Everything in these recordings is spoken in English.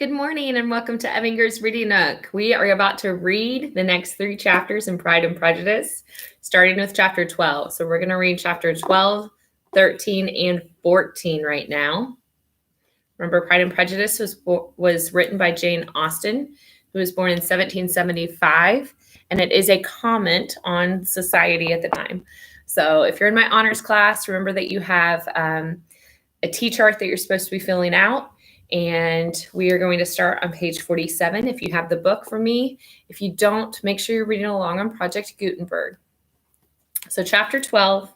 Good morning and welcome to Evinger's Reading Nook. We are about to read the next 3 chapters in Pride and Prejudice, starting with chapter 12. So we're going to read chapter 12, 13, and 14 right now. Remember, Pride and Prejudice was written by Jane Austen, who was born in 1775, and it is a comment on society at the time. So if you're in my honors class, remember that you have a T chart that you're supposed to be filling out. And we are going to start on page 47 if you have the book from me. If you don't, make sure you're reading along on Project Gutenberg. So chapter 12.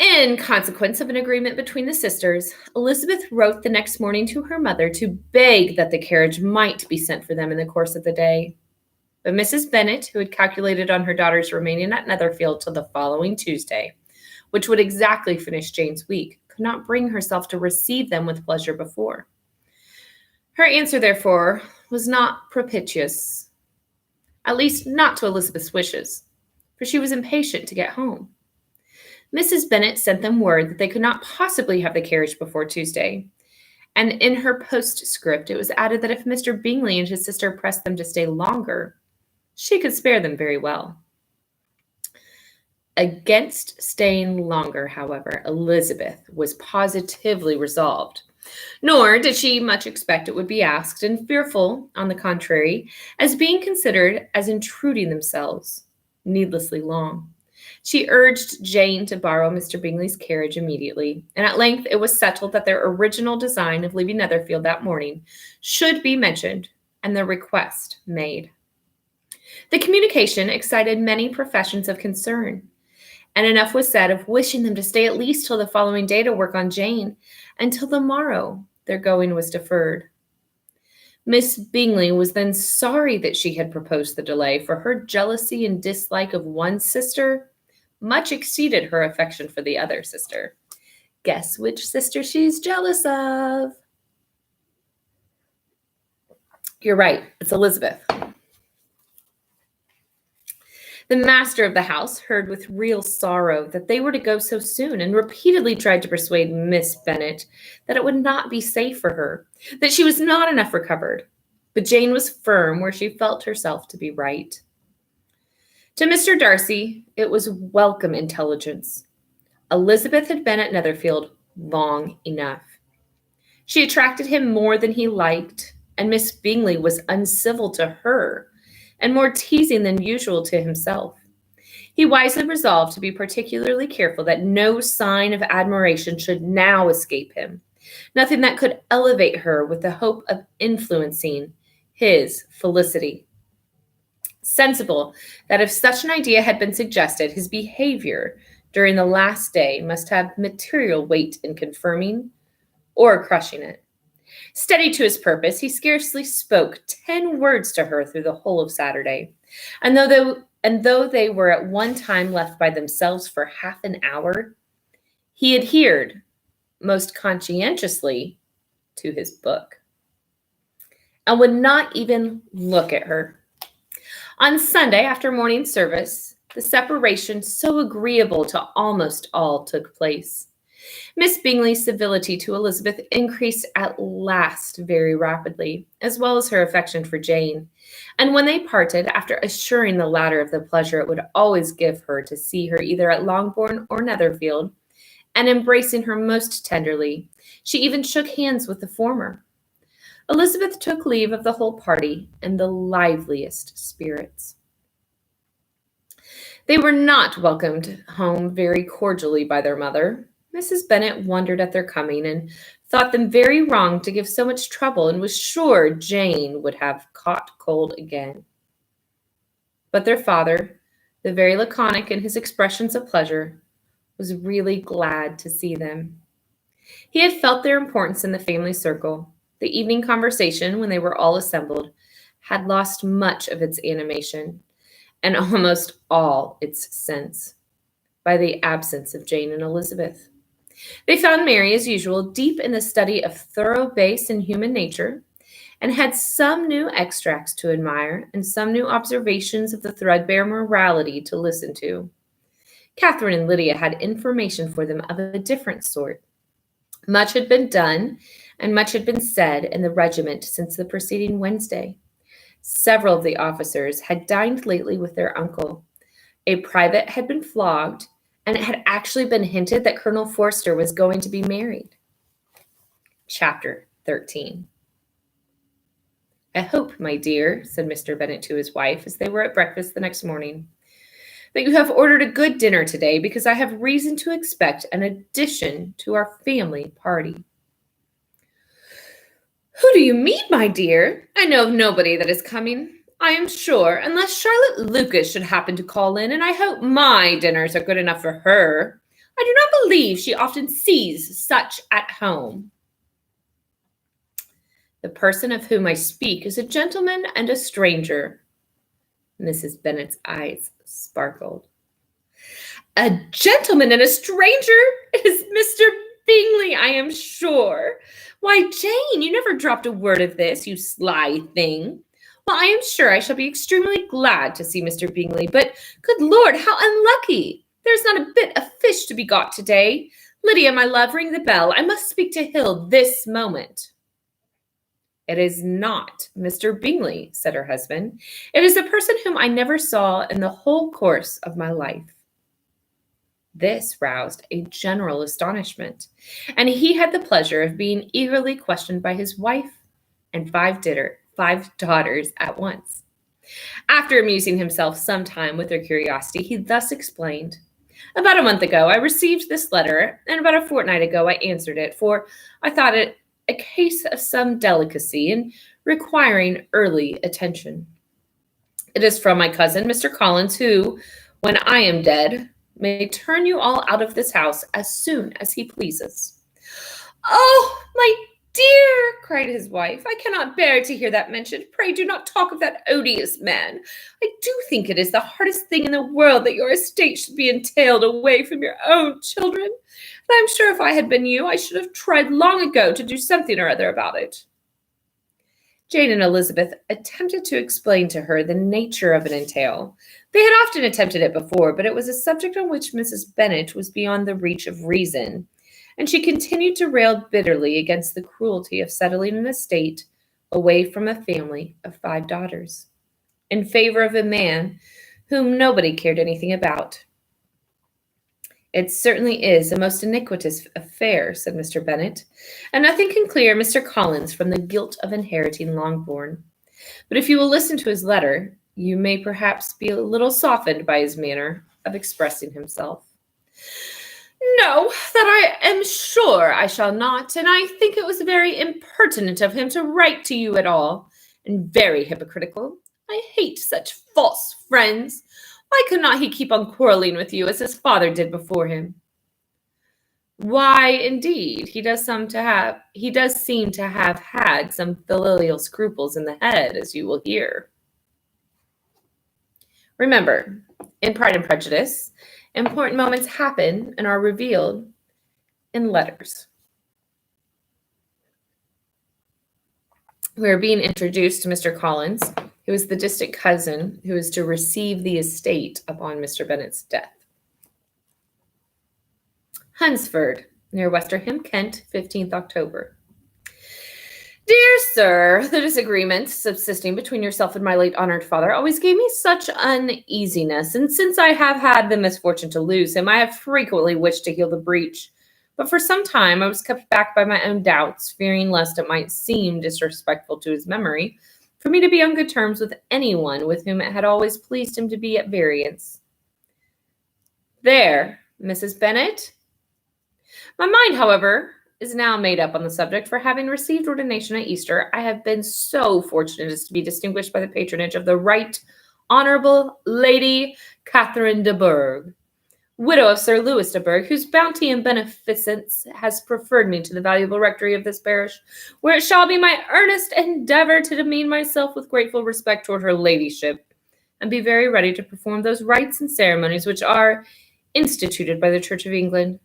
In consequence of an agreement between the sisters, Elizabeth wrote the next morning to her mother to beg that the carriage might be sent for them in the course of the day. But Mrs. Bennet, who had calculated on her daughters remaining at Netherfield till the following Tuesday, which would exactly finish Jane's week, could not bring herself to receive them with pleasure before. Her answer, therefore, was not propitious, at least not to Elizabeth's wishes, for she was impatient to get home. Mrs. Bennet sent them word that they could not possibly have the carriage before Tuesday, and in her postscript it was added that if Mr. Bingley and his sister pressed them to stay longer, she could spare them very well. Against staying longer, however, Elizabeth was positively resolved. Nor did she much expect it would be asked, and fearful, on the contrary, as being considered as intruding themselves needlessly long. She urged Jane to borrow Mr. Bingley's carriage immediately, and at length it was settled that their original design of leaving Netherfield that morning should be mentioned, and the request made. The communication excited many professions of concern, and enough was said of wishing them to stay at least till the following day to work on Jane, and till the morrow their going was deferred. Miss Bingley was then sorry that she had proposed the delay, for her jealousy and dislike of one sister much exceeded her affection for the other sister. Guess which sister she's jealous of? You're right, it's Elizabeth. The master of the house heard with real sorrow that they were to go so soon, and repeatedly tried to persuade Miss Bennet that it would not be safe for her, that she was not enough recovered. But Jane was firm where she felt herself to be right. To Mr. Darcy, it was welcome intelligence. Elizabeth had been at Netherfield long enough. She attracted him more than he liked, and Miss Bingley was uncivil to her, and more teasing than usual to himself. He wisely resolved to be particularly careful that no sign of admiration should now escape him, nothing that could elevate her with the hope of influencing his felicity. Sensible that if such an idea had been suggested, his behavior during the last day must have material weight in confirming or crushing it. Steady to his purpose, he scarcely spoke 10 words to her through the whole of Saturday. And though they were at one time left by themselves for half an hour, he adhered most conscientiously to his book, and would not even look at her. On Sunday, after morning service, the separation so agreeable to almost all took place. Miss Bingley's civility to Elizabeth increased at last very rapidly, as well as her affection for Jane. And when they parted, after assuring the latter of the pleasure it would always give her to see her either at Longbourn or Netherfield, and embracing her most tenderly, she even shook hands with the former. Elizabeth took leave of the whole party in the liveliest spirits. They were not welcomed home very cordially by their mother. Mrs. Bennet wondered at their coming, and thought them very wrong to give so much trouble, and was sure Jane would have caught cold again. But their father, though very laconic in his expressions of pleasure, was really glad to see them. He had felt their importance in the family circle. The evening conversation, when they were all assembled, had lost much of its animation, and almost all its sense, by the absence of Jane and Elizabeth. They found Mary, as usual, deep in the study of thorough base in human nature, and had some new extracts to admire, and some new observations of the threadbare morality to listen to. Catherine and Lydia had information for them of a different sort. Much had been done, and much had been said in the regiment since the preceding Wednesday. Several of the officers had dined lately with their uncle. A private had been flogged, and it had actually been hinted that Colonel Forster was going to be married. Chapter 13. "I hope, my dear," said Mr. Bennet to his wife as they were at breakfast the next morning, "that you have ordered a good dinner today, because I have reason to expect an addition to our family party." "Who do you mean, my dear? I know of nobody that is coming, I am sure, unless Charlotte Lucas should happen to call in, and I hope my dinners are good enough for her. I do not believe she often sees such at home." "The person of whom I speak is a gentleman and a stranger." Mrs. Bennet's eyes sparkled. "A gentleman and a stranger? It is Mr. Bingley, I am sure. Why, Jane, you never dropped a word of this, you sly thing. Well, I am sure I shall be extremely glad to see Mr. Bingley, but, good Lord, how unlucky! There's not a bit of fish to be got today. Lydia, my love, ring the bell. I must speak to Hill this moment." "It is not Mr. Bingley," said her husband. "It is a person whom I never saw in the whole course of my life." This roused a general astonishment, and he had the pleasure of being eagerly questioned by his wife and five daughters at once. After amusing himself some time with their curiosity, he thus explained: "About a month ago I received this letter, and about a fortnight ago I answered it, for I thought it a case of some delicacy and requiring early attention. It is from my cousin, Mr. Collins, who, when I am dead, may turn you all out of this house as soon as he pleases." "Oh, my dear," cried his wife, "I cannot bear to hear that mentioned. Pray do not talk of that odious man. I do think it is the hardest thing in the world that your estate should be entailed away from your own children. And I'm sure if I had been you, I should have tried long ago to do something or other about it." Jane and Elizabeth attempted to explain to her the nature of an entail. They had often attempted it before, but it was a subject on which Mrs. Bennet was beyond the reach of reason, and she continued to rail bitterly against the cruelty of settling an estate away from a family of 5 daughters, in favor of a man whom nobody cared anything about. "It certainly is a most iniquitous affair," said Mr. Bennet, "and nothing can clear Mr. Collins from the guilt of inheriting Longbourn. But if you will listen to his letter, you may perhaps be a little softened by his manner of expressing himself." "No, that I am sure I shall not, and I think it was very impertinent of him to write to you at all, and very hypocritical. I hate such false friends. Why could not he keep on quarreling with you as his father did before him?" "Why, indeed, he does seem to have had some filial scruples in the head, as you will hear. Remember, in Pride and Prejudice, important moments happen and are revealed in letters." We are being introduced to Mr. Collins, who is the distant cousin who is to receive the estate upon Mr. Bennet's death. Hunsford, near Westerham, Kent, 15th October. "Dear Sir, the disagreement subsisting between yourself and my late honored father always gave me such uneasiness, and since I have had the misfortune to lose him, I have frequently wished to heal the breach. But for some time I was kept back by my own doubts, fearing lest it might seem disrespectful to his memory for me to be on good terms with anyone with whom it had always pleased him to be at variance. There, Mrs. Bennet. My mind, however, is now made up on the subject, for having received ordination at Easter, I have been so fortunate as to be distinguished by the patronage of the Right Honourable Lady Catherine de Bourgh, widow of Sir Louis de Bourgh, whose bounty and beneficence has preferred me to the valuable rectory of this parish, where it shall be my earnest endeavour to demean myself with grateful respect toward her ladyship, and be very ready to perform those rites and ceremonies which are instituted by the Church of England.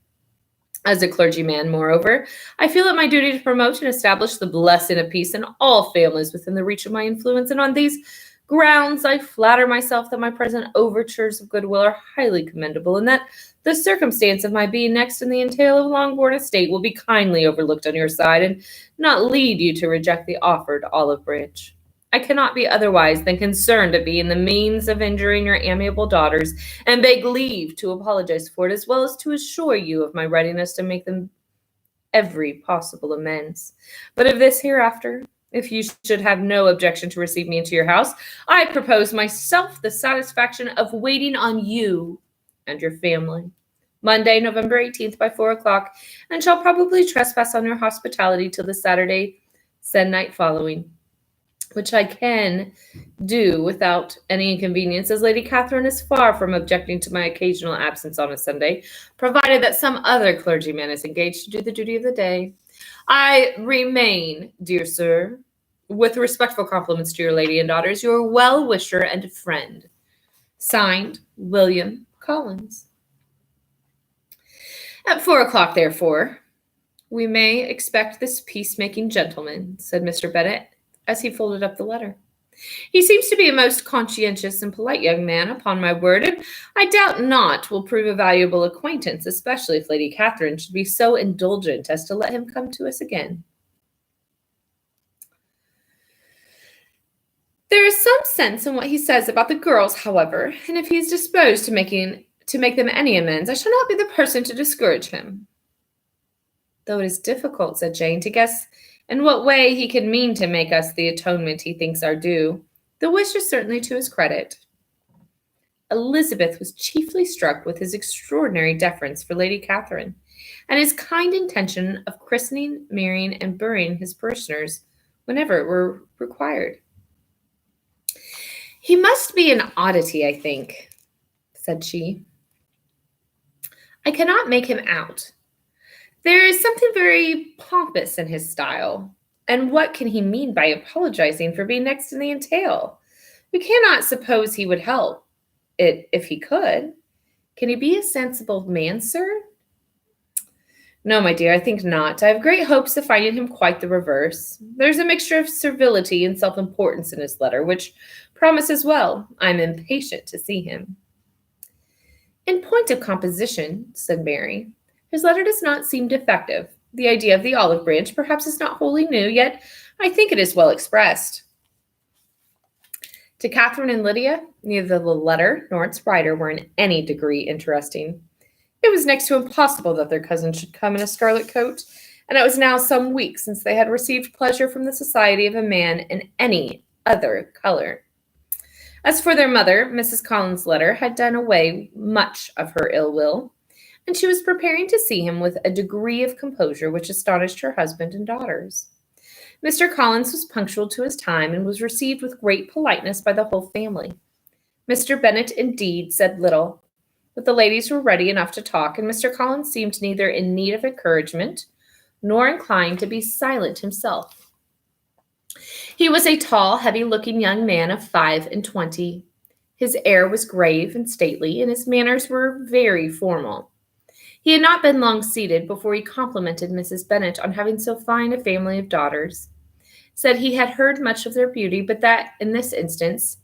As a clergyman, moreover, I feel it my duty to promote and establish the blessing of peace in all families within the reach of my influence, and on these grounds I flatter myself that my present overtures of goodwill are highly commendable, and that The circumstance of my being next in the entail of a long-born estate will be kindly overlooked on your side, and not lead you to reject the offered olive branch. I cannot be otherwise than concerned at being the means of injuring your amiable daughters, and beg leave to apologize for it, as well as to assure you of my readiness to make them every possible amends. But of this hereafter, if you should have no objection to receive me into your house, I propose myself the satisfaction of waiting on you and your family. Monday, November 18th by 4 o'clock, and shall probably trespass on your hospitality till the Saturday se'nnight following, which I can do without any inconvenience, as Lady Catherine is far from objecting to my occasional absence on a Sunday, provided that some other clergyman is engaged to do the duty of the day. I remain, dear sir, with respectful compliments to your lady and daughters, your well-wisher and friend. Signed, William Collins. At 4 o'clock, therefore, we may expect this peacemaking gentleman, said Mr. Bennet, as he folded up the letter. He seems to be a most conscientious and polite young man, upon my word, and I doubt not will prove a valuable acquaintance, especially if Lady Catherine should be so indulgent as to let him come to us again. There is some sense in what he says about the girls, however, and if he is disposed to make them any amends, I shall not be the person to discourage him. Though it is difficult, said Jane, to guess in what way he can mean to make us the atonement he thinks our due, the wish is certainly to his credit. Elizabeth was chiefly struck with his extraordinary deference for Lady Catherine, and his kind intention of christening, marrying, and burying his parishioners whenever it were required. He must be an oddity, I think, said she. I cannot make him out. There is something very pompous in his style. And what can he mean by apologizing for being next in the entail? We cannot suppose he would help it if he could. Can he be a sensible man, sir? No, my dear, I think not. I have great hopes of finding him quite the reverse. There's a mixture of servility and self-importance in his letter, which promises well. I'm impatient to see him. In point of composition, said Mary, his letter does not seem defective. The idea of the olive branch perhaps is not wholly new, yet I think it is well expressed. To Catherine and Lydia, neither the letter nor its writer were in any degree interesting. It was next to impossible that their cousin should come in a scarlet coat, and it was now some weeks since they had received pleasure from the society of a man in any other color. As for their mother, Mrs. Collins' letter had done away much of her ill will, and she was preparing to see him with a degree of composure which astonished her husband and daughters. Mr. Collins was punctual to his time and was received with great politeness by the whole family. Mr. Bennet, indeed, said little, but the ladies were ready enough to talk, and Mr. Collins seemed neither in need of encouragement nor inclined to be silent himself. He was a tall, heavy-looking young man of 25. His air was grave and stately, and his manners were very formal. He had not been long seated before he complimented Mrs. Bennet on having so fine a family of daughters, said he had heard much of their beauty, but that, in this instance,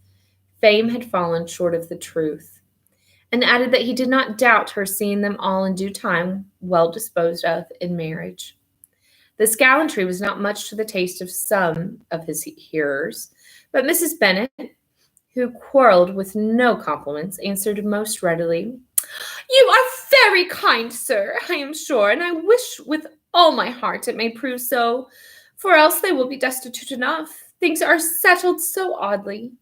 fame had fallen short of the truth, and added that he did not doubt her seeing them all in due time well disposed of in marriage. This gallantry was not much to the taste of some of his hearers, but Mrs. Bennet, who quarreled with no compliments, answered most readily, "You are very kind, sir, I am sure, and I wish with all my heart it may prove so, for else they will be destitute enough. Things are settled so oddly."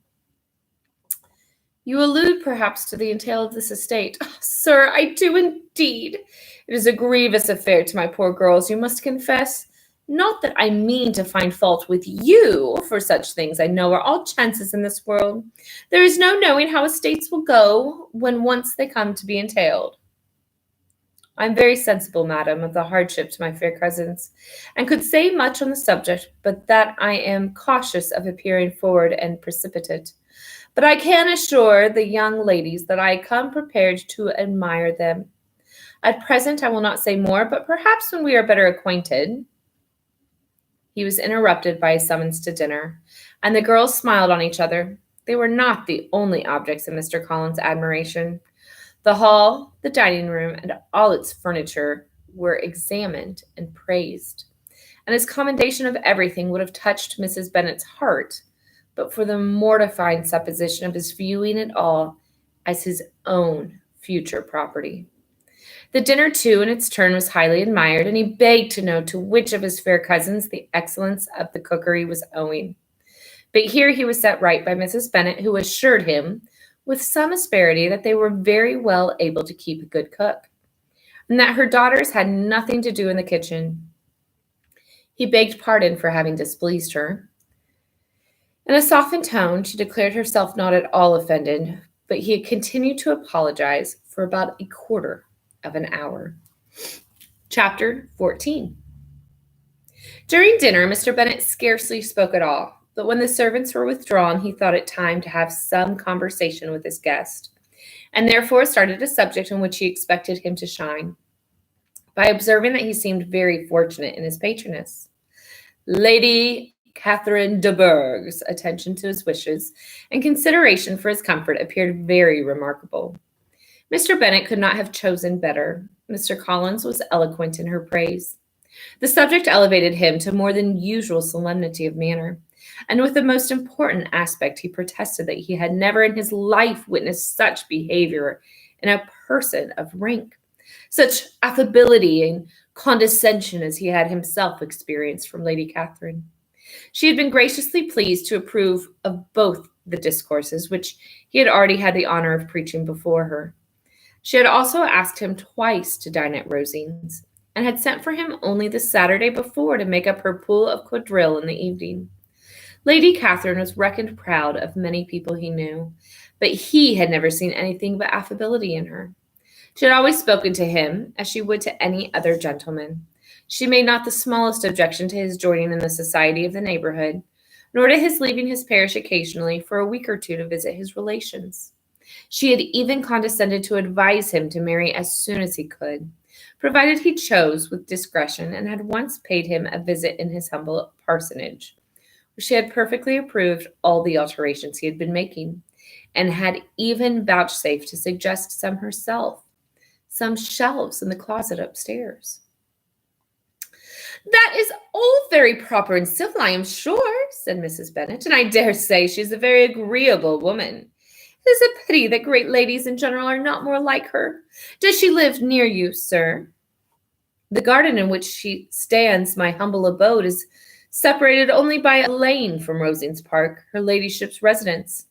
"You allude, perhaps, to the entail of this estate." "Oh, sir, I do indeed. It is a grievous affair to my poor girls, you must confess. Not that I mean to find fault with you, for such things I know are all chances in this world. There is no knowing how estates will go when once they come to be entailed. I am very sensible, madam, of the hardship to my fair cousins, and could say much on the subject, but that I am cautious of appearing forward and precipitate. But I can assure the young ladies that I come prepared to admire them. At present I will not say more, but perhaps when we are better acquainted—" He was interrupted by a summons to dinner, and the girls smiled on each other. They were not the only objects of Mr. Collins' admiration. The hall, the dining room, and all its furniture were examined and praised, and his commendation of everything would have touched Mrs. Bennet's heart, but for the mortifying supposition of his viewing it all as his own future property. The dinner, too, in its turn, was highly admired, and he begged to know to which of his fair cousins the excellence of the cookery was owing. But here he was set right by Mrs. Bennet, who assured him, with some asperity, that they were very well able to keep a good cook, and that her daughters had nothing to do in the kitchen. He begged pardon for having displeased her. In a softened tone, she declared herself not at all offended, but he had continued to apologize for about a quarter of an hour. Chapter 14. During dinner, Mr. Bennet scarcely spoke at all, but when the servants were withdrawn, he thought it time to have some conversation with his guest, and therefore started a subject on which he expected him to shine, by observing that he seemed very fortunate in his patroness. Lady Catherine de Bourgh's attention to his wishes and consideration for his comfort appeared very remarkable. Mr. Bennet could not have chosen better. Mr. Collins was eloquent in her praise. The subject elevated him to more than usual solemnity of manner, and with the most important aspect he protested that he had never in his life witnessed such behavior in a person of rank, such affability and condescension as he had himself experienced from Lady Catherine. She had been graciously pleased to approve of both the discourses which he had already had the honor of preaching before her. She had also asked him twice to dine at Rosine's, and had sent for him only the Saturday before to make up her pool of quadrille in the evening. Lady Catherine was reckoned proud of many people he knew, but he had never seen anything but affability in her. She had always spoken to him as she would to any other gentleman. She made not the smallest objection to his joining in the society of the neighborhood, nor to his leaving his parish occasionally for a week or two to visit his relations. She had even condescended to advise him to marry as soon as he could, provided he chose with discretion, and had once paid him a visit in his humble parsonage, where she had perfectly approved all the alterations he had been making, and had even vouchsafed to suggest some herself, some shelves in the closet upstairs. "That is all very proper and civil, I am sure," said Mrs. Bennet, "and I dare say she is a very agreeable woman. It is a pity that great ladies in general are not more like her. Does she live near you, sir?" "The garden in which she stands my humble abode is separated only by a lane from Rosine's Park, her ladyship's residence."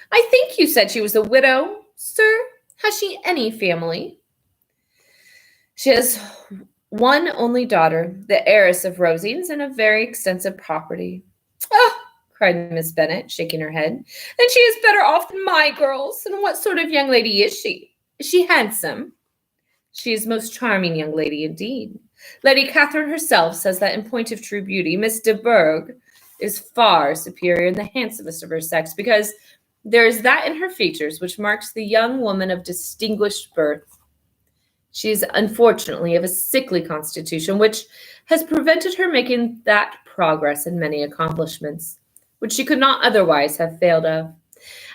"I think you said she was a widow, sir. Has she any family?" "She has one only daughter, the heiress of Rosine's, and a very extensive property." "Ah!" cried Miss Bennet, shaking her head. "Then she is better off than my girls. And what sort of young lady is she? Is she handsome?" "She is a most charming young lady indeed. Lady Catherine herself says that in point of true beauty, Miss de Bourgh is far superior and the handsomest of her sex, because there is that in her features which marks the young woman of distinguished birth. She is unfortunately of a sickly constitution, which has prevented her making that progress in many accomplishments which she could not otherwise have failed of,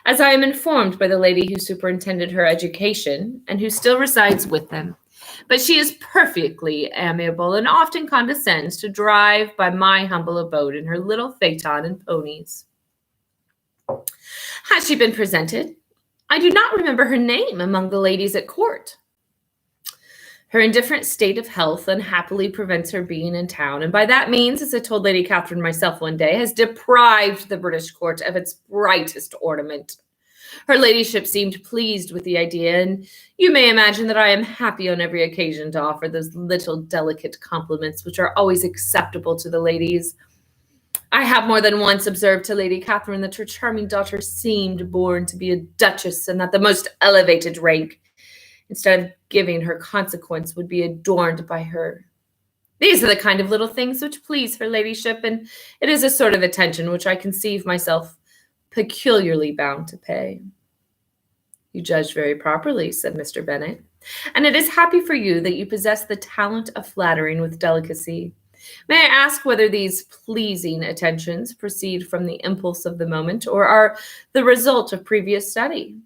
as I am informed by the lady who superintended her education, and who still resides with them. But she is perfectly amiable, and often condescends to drive by my humble abode in her little phaeton and ponies." "Has she been presented? I do not remember her name among the ladies at court." "Her indifferent state of health unhappily prevents her being in town, and by that means, as I told Lady Catherine myself one day, has deprived the British court of its brightest ornament. Her ladyship seemed pleased with the idea, and you may imagine that I am happy on every occasion to offer those little delicate compliments which are always acceptable to the ladies. I have more than once observed to Lady Catherine that her charming daughter seemed born to be a duchess, and that the most elevated rank, instead of giving her consequence, would be adorned by her. These are the kind of little things which please her ladyship, and it is a sort of attention which I conceive myself peculiarly bound to pay." "You judge very properly," said Mr. Bennet, "and it is happy for you that you possess the talent of flattering with delicacy. May I ask whether these pleasing attentions proceed from the impulse of the moment, or are the result of previous study?"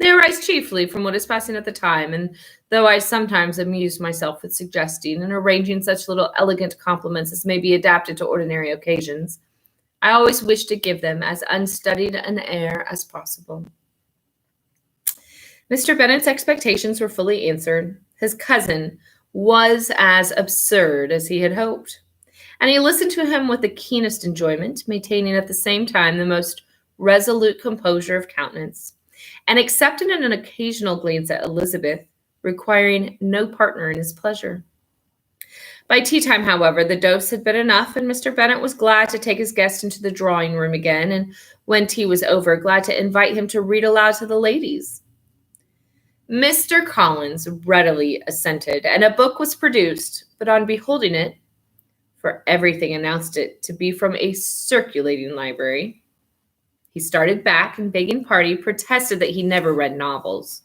They arise chiefly from what is passing at the time, and though I sometimes amuse myself with suggesting and arranging such little elegant compliments as may be adapted to ordinary occasions, I always wish to give them as unstudied an air as possible. Mr. Bennet's expectations were fully answered. His cousin was as absurd as he had hoped, and he listened to him with the keenest enjoyment, maintaining at the same time the most resolute composure of countenance, and accepting an occasional glance at Elizabeth, requiring no partner in his pleasure. By tea time, however, the dose had been enough, and Mr. Bennet was glad to take his guest into the drawing room again, and when tea was over, glad to invite him to read aloud to the ladies. Mr. Collins readily assented, and a book was produced, but on beholding it, for everything announced it to be from a circulating library, he started back and, begging pardon, protested that he never read novels.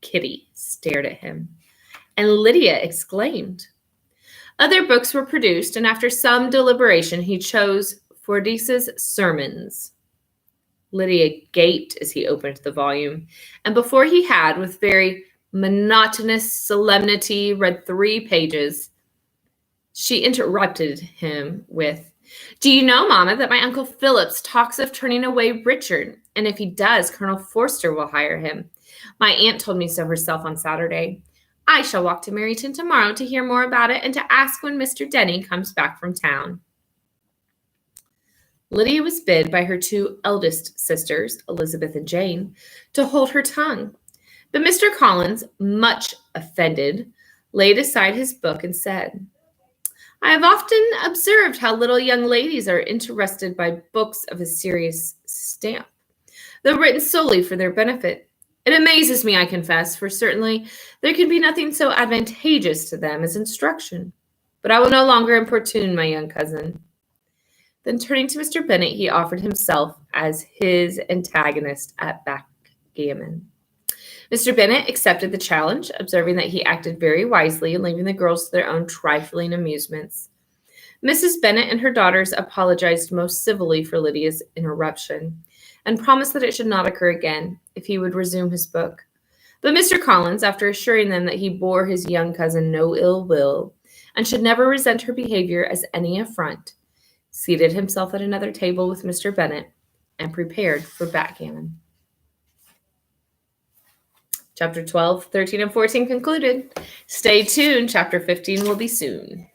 Kitty stared at him, and Lydia exclaimed. Other books were produced, and after some deliberation, he chose Fordyce's Sermons. Lydia gaped as he opened the volume, and before he had, with very monotonous solemnity, read 3 pages, she interrupted him with, "Do you know, Mamma, that my Uncle Phillips talks of turning away Richard, and if he does, Colonel Forster will hire him. My aunt told me so herself on Saturday. I shall walk to Meryton tomorrow to hear more about it and to ask when Mr. Denny comes back from town." Lydia was bid by her 2 eldest sisters, Elizabeth and Jane, to hold her tongue. But Mr. Collins, much offended, laid aside his book and said, "I have often observed how little young ladies are interested by books of a serious stamp, though written solely for their benefit. It amazes me, I confess, for certainly there can be nothing so advantageous to them as instruction. But I will no longer importune my young cousin." Then turning to Mr. Bennet, he offered himself as his antagonist at backgammon. Mr. Bennet accepted the challenge, observing that he acted very wisely in leaving the girls to their own trifling amusements. Mrs. Bennet and her daughters apologized most civilly for Lydia's interruption, and promised that it should not occur again if he would resume his book. But Mr. Collins, after assuring them that he bore his young cousin no ill will, and should never resent her behavior as any affront, seated himself at another table with Mr. Bennet, and prepared for backgammon. Chapter 12, 13, and 14 concluded. Stay tuned. Chapter 15 will be soon.